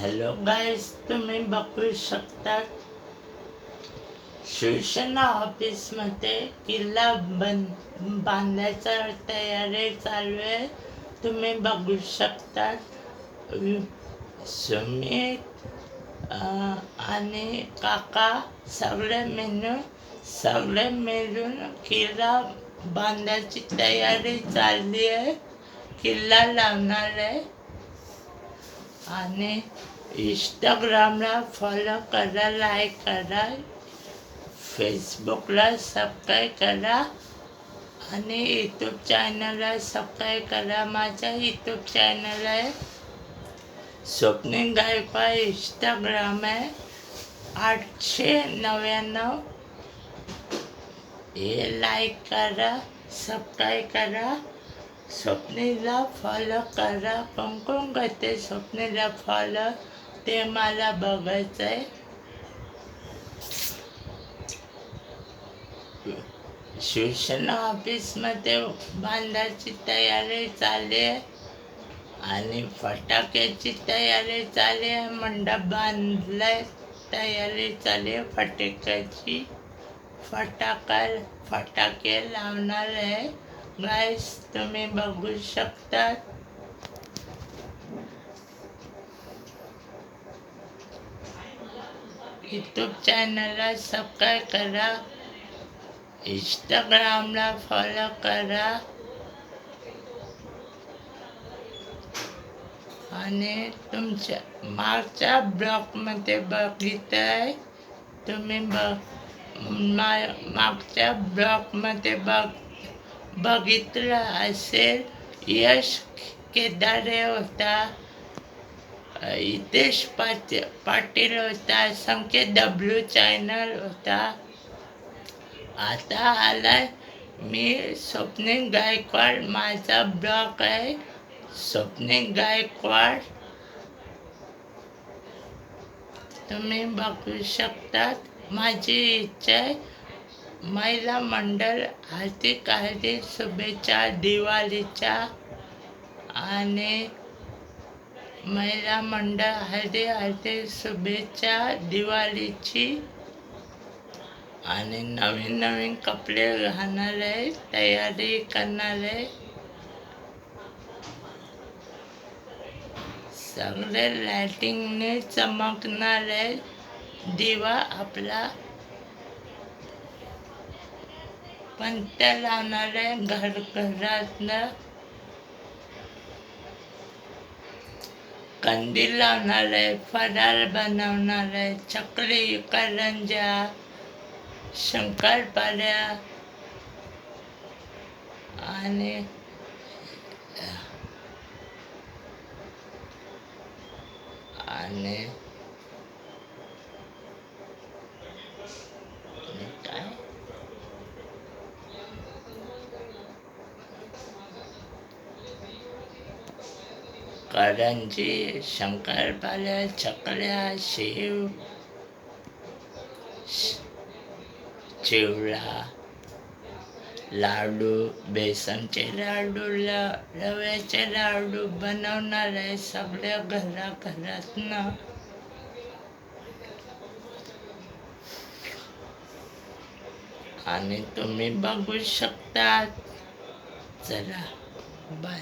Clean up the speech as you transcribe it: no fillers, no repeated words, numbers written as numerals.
Hello गाईस, तुम्ही बघू शकता शिवसेना ऑफिसमध्ये किल्ला बांधायचा तयारी चालू आहे. तुम्ही बघू शकता सुमित आणि काका सगळे मिळून किल्ला बांधायची तयारी चालली आहे. किल्ला लावणार आहे आणि इंस्टाग्रामला फॉलो करा, लाईक करा, फेसबुकला सबस्क्राईब करा आणि यूट्यूब चॅनलला सबस्क्राईब करा. माझा यूट्यूब चॅनल आहे स्वप्नील गायकवाड. इंस्टाग्राम आहे 899. हे लाईक करा, सबस्क्राईब करा, स्वप्नीला फॉलो करा. कोण करते स्वप्नीला फॉलो ते मला बघायचं आहे. शिवसेना ऑफिसमध्ये बांधायची तयारी चालली आहे आणि फटाक्याची तयारी चालली आहे. मंडप बांधलाय, तयारी चालली आहे फटाक्याची. फटाके लावणार आहे. गाईस, तुम्ही बघू शकता. यूट्यूब चॅनलला सबस्क्राईब करा, इंस्टाग्रामला फॉलो करा आणि तुमच्या मागच्या ब्लॉगमध्ये बघितलंय तुम्ही. मागच्या ब्लॉगमध्ये बघितलं असेल. यश केदारे होता, हितेश पाटील होता, संकेत डब्ल्यू चॅनल होता. आता आलाय मी स्वप्नील गायकवाड. माझा ब्लॉग आहे स्वप्नील गायकवाड. तुम्ही बघू शकतात. माझी इच्छा आहे महिला मंडळ हार्दिक शुभेच्छा दिवाळीच्या आणि महिला मंडळ हार्दिक शुभेच्छा दिवाळीची. आणि नवीन कपडे घालणार आहे, तयारी करणार आहे. सगळे लाइटिंगने चमकणार आहे. दिवा आपला पंत्या लावणार आहे घरातनं. कंदील लावणार आहे, फराळ बनवणार आहे, चकली, करंज्या, शंकरपाळ्या आणि काय करंजी, शंकरपाळ्या, चकल्या, शेव, चिवडा, लाडू, बेसनचे लाडू, रव्याचे लाडू बनवणार आहे सगळ्या घरातनं. आणि तुम्ही बघू शकता. चला, बाय.